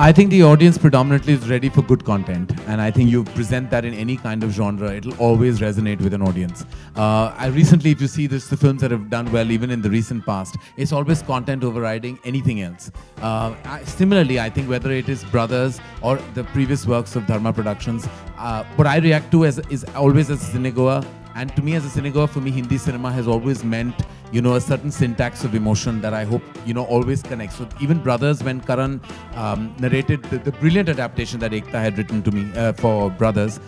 I think the audience predominantly is ready for good content, and I think you present that in any kind of genre, it'll always resonate with an audience. I recently, if you see this, the films that have done well, even in the recent past, it's always content overriding anything else. Similarly, I think whether it is Brothers or the previous works of Dharma Productions, what I react to is always as a cinegoer. And to me, as a cinegoer, for me, Hindi cinema has always meant, you know, a certain syntax of emotion that I hope, you know, always connects. So even Brothers, when Karan narrated the brilliant adaptation that Ekta had written to me for Brothers,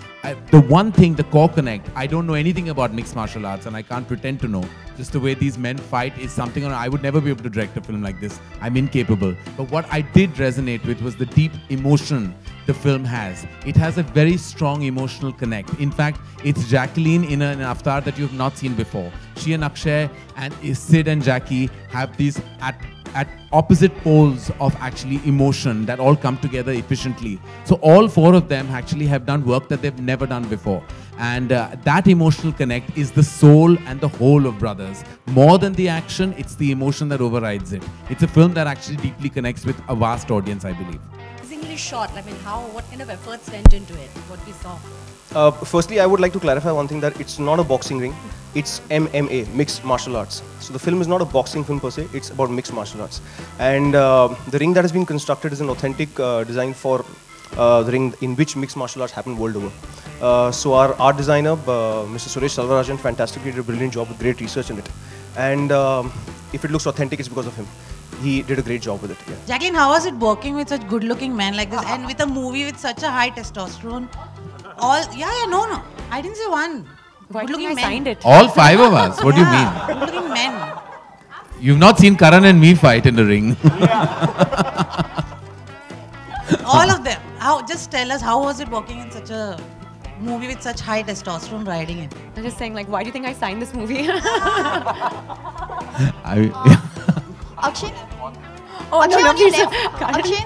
the one thing, the core connect, I don't know anything about mixed martial arts and I can't pretend to know. Just the way these men fight is something I would never be able to direct a film like this. I'm incapable. But what I did resonate with was the deep emotion the film has. It has a very strong emotional connect. In fact, it's Jacqueline in an avatar that you've not seen before. She and Akshay and Sid and Jackie have these at opposite poles of actually emotion that all come together efficiently. So all four of them actually have done work that they've never done before. And that emotional connect is the soul and the whole of Brothers. More than the action, it's the emotion that overrides it. It's a film that actually deeply connects with a vast audience, I believe. Shot. I mean, what kind of efforts went into it? What we saw? Firstly, I would like to clarify one thing, that it's not a boxing ring. It's MMA, mixed martial arts. So the film is not a boxing film per se. It's about mixed martial arts. And the ring that has been constructed is an authentic design for the ring in which mixed martial arts happen world over. So our art designer, Mr. Suresh Salvarajan, fantastically did a brilliant job with great research in it. And if it looks authentic, it's because of him. He did a great job with it. Yeah. Jacqueline, how was it working with such good-looking men like this, and with a movie with such a high testosterone? No. I didn't say one. Good-looking men. Signed it. All five of us. What do you mean? Good-looking men. You've not seen Karan and me fight in the ring. All of them. Just tell us, how was it working in such a movie with such high testosterone riding it? I'm just saying, like, why do you think I signed this movie? Akshay? Oh, no, please. Akshay?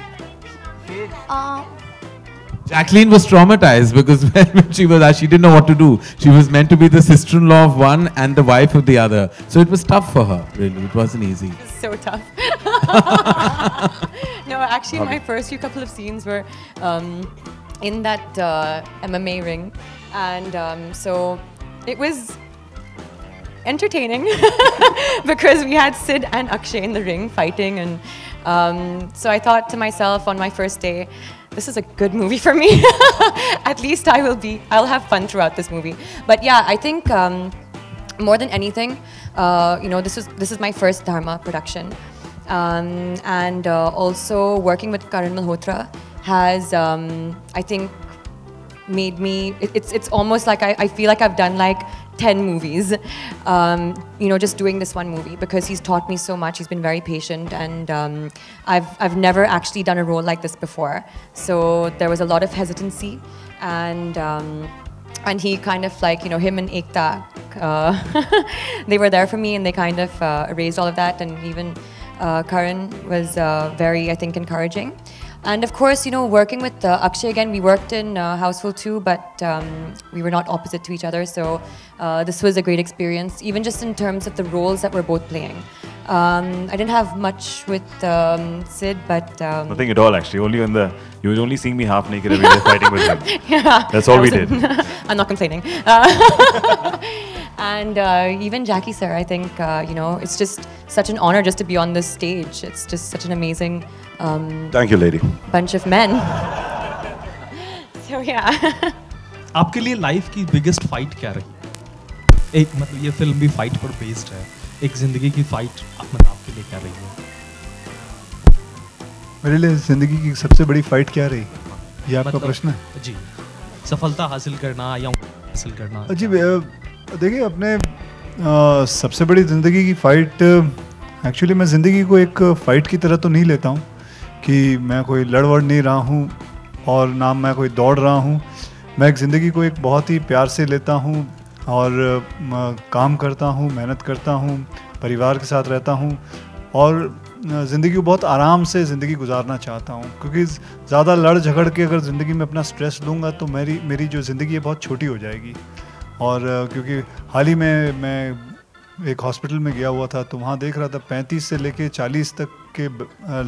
Jacqueline was traumatized because when she didn't know what to do. She was meant to be the sister-in-law of one and the wife of the other. So it was tough for her, really. It wasn't easy. So tough. No, actually, my first few couple of scenes were in that MMA ring. And so it was entertaining because we had Sid and Akshay in the ring fighting, and so I thought to myself on my first day, this is a good movie for me. At least I'll have fun throughout this movie. But yeah, I think more than anything, you know, this is my first Dharma production, and also working with Karan Malhotra has I think made me, it's almost like I feel like I've done like 10 movies, you know, just doing this one movie, because he's taught me so much. He's been very patient, and I've never actually done a role like this before. So there was a lot of hesitancy, and he kind of, like, you know, him and Ekta, they were there for me, and they kind of erased all of that, and even Karan was very, I think, encouraging. And of course, you know, working with Akshay again, we worked in Houseful too, but we were not opposite to each other. So this was a great experience, even just in terms of the roles that we're both playing. I didn't have much with Sid, but nothing at all, actually. You were only seeing me half naked every day fighting with him. Yeah, that's all we did. I'm not complaining. And even Jackie sir, I think, you know, it's just such an honor just to be on this stage. It's just such an amazing thank you, lady. Bunch of men. So yeah. आपके लिए life की biggest fight क्या रही? एक मतलब ये film भी fight पर बेस्ड है. एक जिंदगी की फाइट मतलब आपके लिए क्या रही है? मेरे लिए जिंदगी की सबसे बड़ी फाइट क्या रही? ये आपका प्रश्न है? जी. सफलता हासिल करना या हासिल करना? जी देखिए, अपने सबसे बड़ी ज़िंदगी की फ़ाइट, एक्चुअली मैं ज़िंदगी को एक फ़ाइट की तरह तो नहीं लेता हूँ कि मैं कोई लड़ वड़ नहीं रहा हूँ और ना मैं कोई दौड़ रहा हूँ. मैं एक ज़िंदगी को एक बहुत ही प्यार से लेता हूँ और काम करता हूँ, मेहनत करता हूँ, परिवार के साथ रहता हूँ और ज़िंदगी को बहुत आराम से ज़िंदगी गुजारना चाहता हूँ. क्योंकि ज़्यादा लड़ झगड़ के अगर ज़िंदगी में अपना स्ट्रेस लूँगा तो मेरी जो ज़िंदगी है बहुत छोटी हो जाएगी. और क्योंकि हाल ही में मैं एक हॉस्पिटल में गया हुआ था तो वहाँ देख रहा था 35 से लेके 40 तक के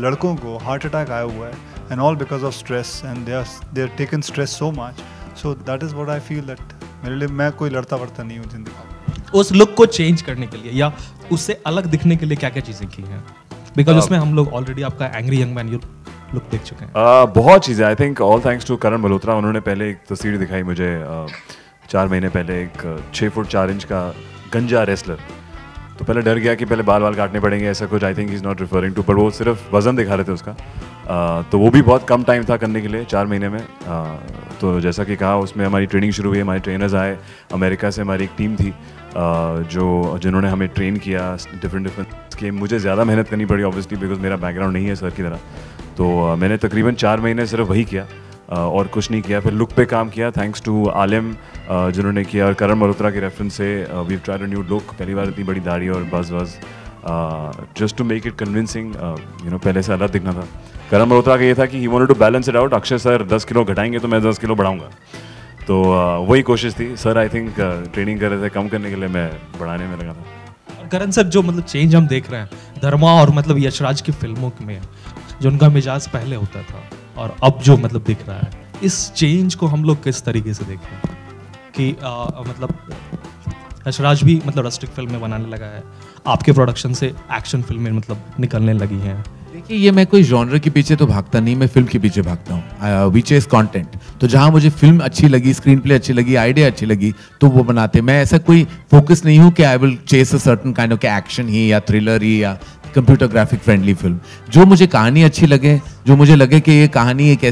लड़कों को हार्ट अटैक आया हुआ है. and all because of stress, and they are taken stress so much. So that is what I feel that मेरे लिए मैं कोई लड़ता वड़ता नहीं हूँ जिंदगी। उस लुक को चेंज करने के लिए या उससे अलग दिखने के लिए क्या क्या चीज़ें की हैं? बिकॉज उसमें हम लोग ऑलरेडी आपका एंग्री यंग मैन लुक देख चुके हैं। बहुत चीज़ें, I think all thanks to Karan Malhotra. उन्होंने पहले एक तस्वीर दिखाई मुझे 4 महीने पहले, एक 6 फुट 4 इंच का गंजा रेसलर। तो पहले डर गया कि पहले बाल काटने पड़ेंगे, ऐसा कुछ। I think is not referring to, पर वो सिर्फ वजन दिखा रहे थे उसका। तो वो भी बहुत कम टाइम था करने के लिए, 4 महीने में। तो जैसा कि कहा, उसमें हमारी ट्रेनिंग शुरू हुई, हमारे ट्रेनर्स आए, अमेरिका से हमारी एक टीम थी जिन्होंने हमें ट्रेन किया डिफरेंट के। मुझे ज़्यादा मेहनत करनी पड़ी ऑब्वियसली, बिकॉज मेरा बैकग्राउंड नहीं है सर की तरह। तो मैंने तकरीबन 4 महीने सिर्फ वही किया और कुछ नहीं किया। फिर लुक पे काम किया, थैंक्स टू आलिम जिन्होंने किया, और करण मल्होत्रा के रेफरेंस से we tried a new look. पहली बार इतनी बड़ी दाढ़ी और buzz just to make it convincing, पहले से अलग दिखना था। करण मल्होत्रा का ये था कि he wanted to balance it out. Akshay sir 10 kilo घटाएंगे तो मैं 10 किलो बढ़ाऊंगा, तो वही कोशिश थी। सर आई थिंक ट्रेनिंग कर रहे थे कम करने के लिए, मैं बढ़ाने में लगा था। करण सर, जो मतलब चेंज हम देख रहे हैं धर्मा और मतलब यशराज की फिल्मों में, जो उनका मिजाज पहले होता था और अब जो मतलब दिख रहा है, इस चेंज को हम लोग किस तरीके से देख रहे हैं कि मतलब यशराज भी मतलब रस्टिक फिल्में बनाने लगा है, आपके प्रोडक्शन से एक्शन फिल्में मतलब निकलने लगी हैं। देखिए, ये मैं कोई जॉनर के पीछे तो भागता नहीं, मैं फिल्म के पीछे भागता हूँ। We chase content. तो जहाँ मुझे फिल्म अच्छी लगी, स्क्रीन प्ले अच्छी लगी, आइडिया अच्छी लगी, तो वो बनाते। मैं ऐसा कोई फोकस नहीं हूँ कि I will chase a certain kind of action ही या थ्रिलर ही या कंप्यूटर ग्राफिक फ्रेंडली फिल्म। जो मुझे कहानी अच्छी लगे, जो मुझे लगे कि ये कहानी एक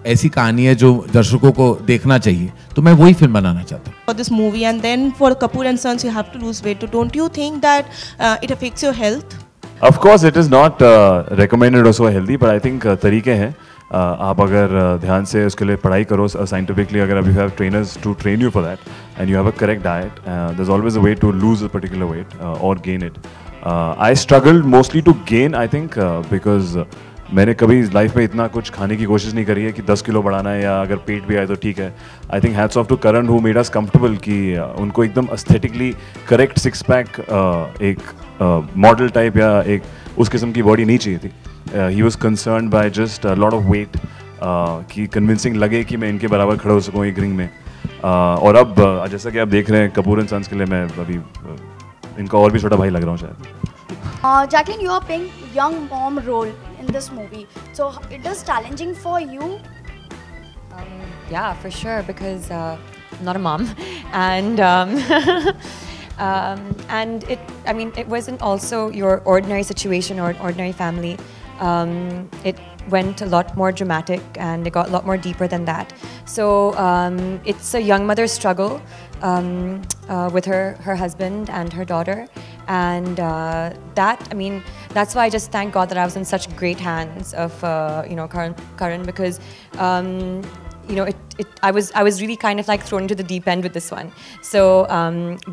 ऐसी कहानी है जो दर्शकों को देखना चाहिए, तो मैं वही फिल्म बनाना चाहता हूँ। For this movie, and then for Kapoor and Sons, you have to lose weight. So don't you think that it affects your health? Of course, it is not recommended or so healthy, but I think तरीके हैं। आप अगर ध्यान से उसके लिए पढ़ाई करो साइंटिफिकली, अगर you have trainers to train you for that, and you have a correct diet, there's always a way to lose a particular weight or gain it. I struggled mostly to gain, I think, because मैंने कभी life में इतना कुछ खाने की कोशिश नहीं करी है कि 10 किलो बढ़ाना है, या अगर पेट भी आए तो ठीक है। I think hats off to Karan who made us comfortable कि उनको एकदम एस्थेटिकली करेक्ट 6 पैक एक मॉडल टाइप या एक उस किस्म की बॉडी नहीं चाहिए थी। He was concern by just lot of weight कि कन्विंसिंग लगे कि मैं इनके बराबर खड़ा हो सकूँ एक रिंग में। और अब जैसा कि आप देख रहे हैं कपूर एंड सन्स के लिए मैं अभी इनका और भी छोटा भाई लग रहा हूँ शायद। Jacqueline, you are playing young mom role in this movie. So it is challenging for you? Yeah, for sure, because I'm not a mom, and and it wasn't also your ordinary situation or an ordinary family. It went a lot more dramatic and it got a lot more deeper than that. So it's a young mother's struggle with her husband and her daughter, and that's why I just thank God that I was in such great hands of Karan, because I was really kind of like thrown into the deep end with this one. So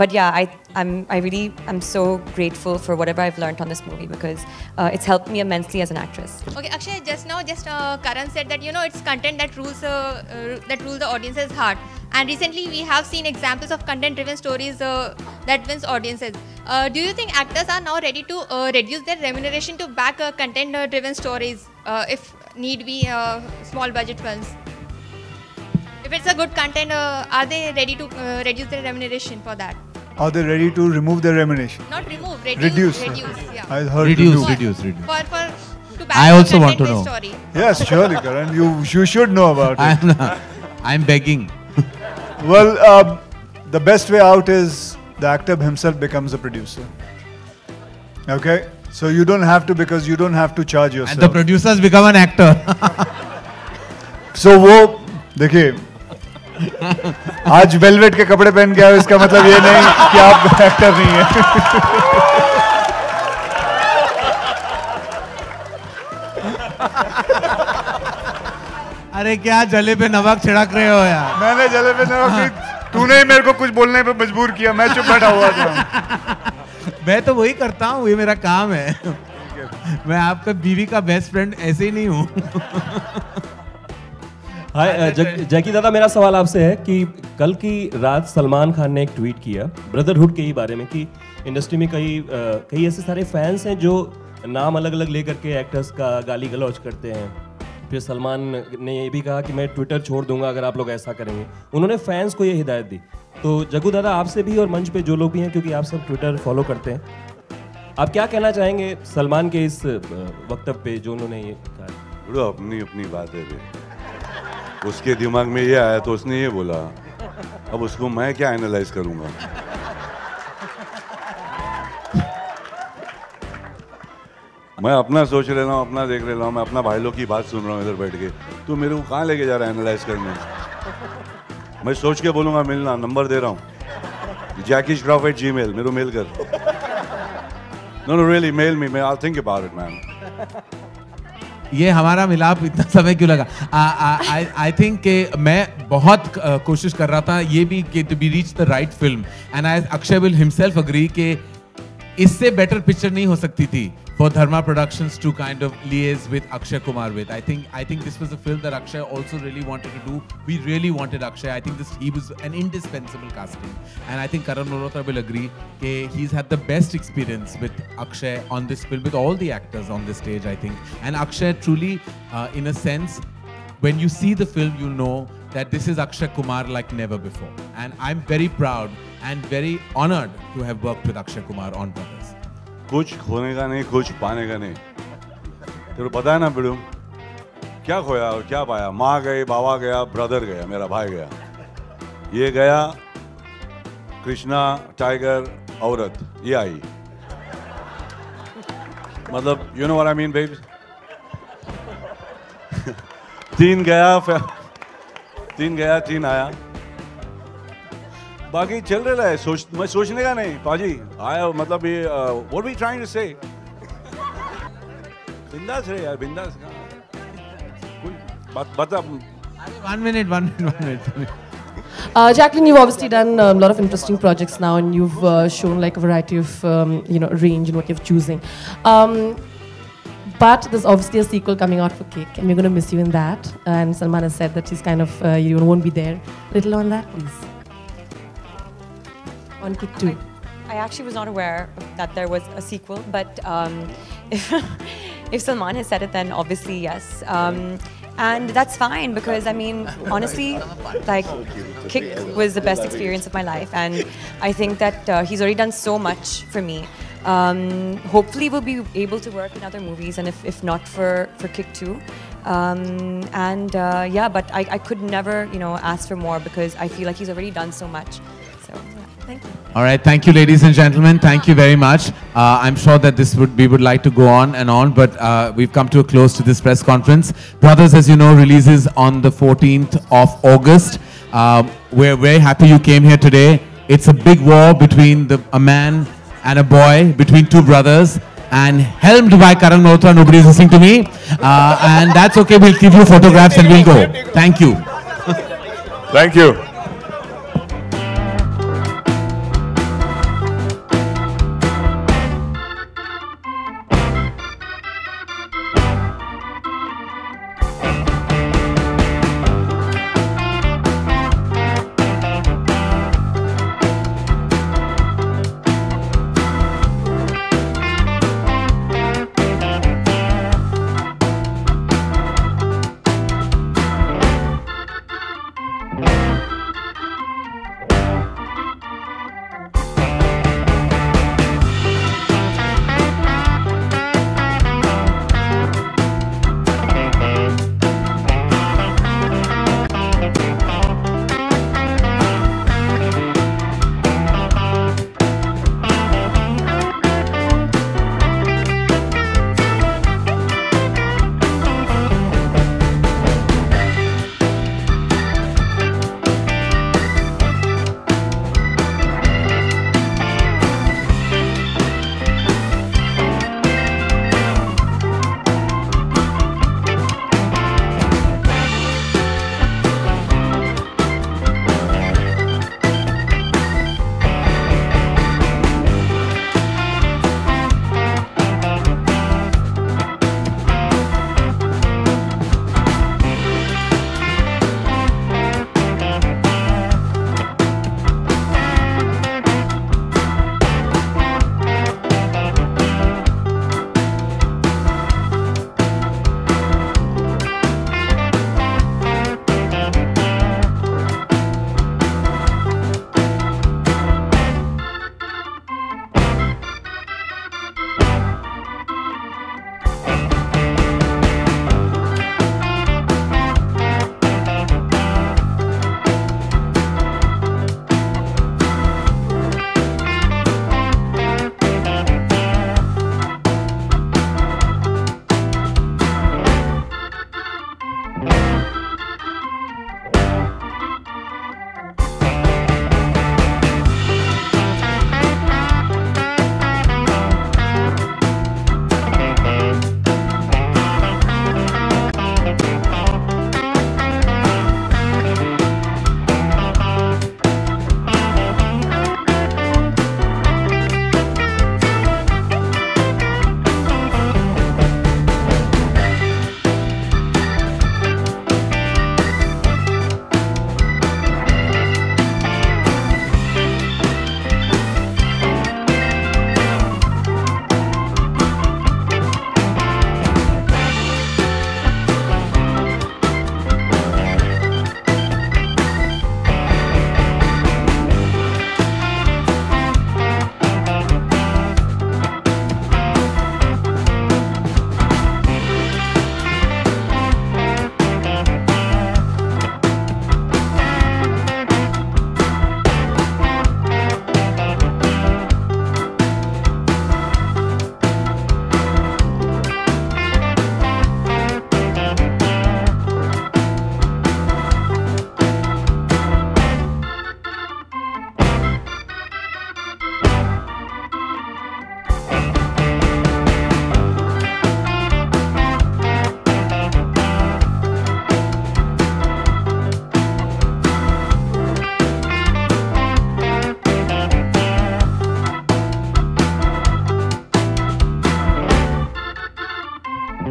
but yeah, I'm so grateful for whatever I've learned on this movie, because it's helped me immensely as an actress. Okay, Akshay, just Karan said that it's content that rules the audience's heart, and recently we have seen examples of content-driven stories that wins audiences. Do you think actors are now ready to reduce their remuneration to back content-driven stories, if need be, small budget films? If it's a good content, are they ready to reduce their remuneration for that? Are they ready to remove their remuneration? Not remove, Reduce. yeah. I heard Reduce. To back I also want to know. story. Yes, surely, Karan. You should know about it. I'm begging. Well, the best way out is the actor himself becomes a producer. Okay? So you don't have to, because you don't have to charge yourself. And the producers become an actor. So वो देखिए, आज velvet के कपड़े पहन के आए, इसका मतलब ये नहीं कि आप एक्टर नहीं है। अरे क्या जले पे नमक छिड़क रहे हो यार? मैंने जले पे नमक नहीं, तूने ही मेरे को कुछ बोलने पे मजबूर किया, मैं चुप बैठा हुआ था। मैं तो वही करता हूँ, ये मेरा काम है। मैं आपका बीवी का बेस्ट फ्रेंड ऐसे ही नहीं हूँ। हाय जैकी दादा, मेरा सवाल आपसे है कि कल की रात सलमान खान ने एक ट्वीट किया ब्रदरहुड के ही बारे में कि इंडस्ट्री में कई ऐसे सारे फैंस हैं जो नाम अलग अलग लेकर के एक्टर्स का गाली गलौज करते हैं, फिर सलमान ने ये भी कहा कि मैं ट्विटर छोड़ दूंगा अगर आप लोग ऐसा करेंगे। उन्होंने फैंस को ये हिदायत दी। तो जग्गू दादा आपसे भी और मंच पे जो लोग भी हैं, क्योंकि आप सब ट्विटर फॉलो करते हैं, आप क्या कहना चाहेंगे सलमान के इस वक्तव्य पे जो उन्होंने ये कहा? बड़ो अपनी अपनी बात है बे। उसके दिमाग में ये आया तो उसने ये बोला, अब उसको मैं क्या एनालाइज करूंगा। मैं अपना सोच रहा हूँ, अपना देख रहा हूँ, मैं अपना भाई लोग की बात सुन रहा हूँ इधर बैठ के। तू मेरे को कहाँ लेके जा रहा है एनालाइज करने? मैं सोच के बोलूँगा मिलना, नंबर दे रहा हूँ, jackieshroff@gmail, मेरे को मेल कर। No, really, mail me. I'll think about it, man. ये हमारा मिलाप इतना समय क्यों लगा? I think कि मैं बहुत कोशिश कर रहा था ये भी कि to be reach the right film, and Akshay will himself agree कि इससे better picture नहीं हो सकती थी for Dharma Productions to kind of liaise with Akshay Kumar with. I think this was a film that Akshay also really wanted to do. We really wanted Akshay. I think he was an indispensable casting, and I think Karan Malhotra will agree that he's had the best experience with Akshay on this film, with all the actors on this stage, I think. And Akshay truly, in a sense, when you see the film, you'll know that this is Akshay Kumar like never before. And I'm very proud and very honored to have worked with Akshay Kumar on Brothers. कुछ खोने का नहीं, कुछ पाने का नहीं। तेरे पता है ना बिड़ू, क्या खोया और क्या पाया? माँ गई, बाबा गया, ब्रदर गया, मेरा भाई गया, ये गया, कृष्णा, टाइगर, औरत, ये आई। मतलब you know what I mean, babes? तीन गया, तीन आया। बाकी चल रहा है, मैं सोचने का नहीं पाजी आया। मतलब ये what we trying to say? बिंदास रहे यार, बिंदास। बता। 1 minute. Jacqueline, you've obviously done a lot of interesting projects now, and you've shown like a variety of range in what you're choosing. But there's obviously a sequel coming out for Kick, and we're going to miss you in that. And Salman has said that he's kind of you won't be there. Little on that, please. On Kick 2. I actually was not aware that there was a sequel, but if Salman has said it, then obviously yes. And that's fine, because I mean, honestly, like, Kick was the best experience of my life, and I think that he's already done so much for me. Hopefully we'll be able to work in other movies, and if not for Kick 2. Yeah, but I could never, ask for more, because I feel like he's already done so much. So, yeah, thank you. All right, thank you, ladies and gentlemen. Thank you very much. I'm sure that we would like to go on and on, but we've come to a close to this press conference. Brothers, as you know, releases on the 14th of August. We're very happy you came here today. It's a big war between a man and a boy, between two brothers, and helmed by Karan Malhotra. Nobody's listening to me. And that's okay. We'll give you photographs and we'll go. Thank you. Thank you.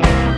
you.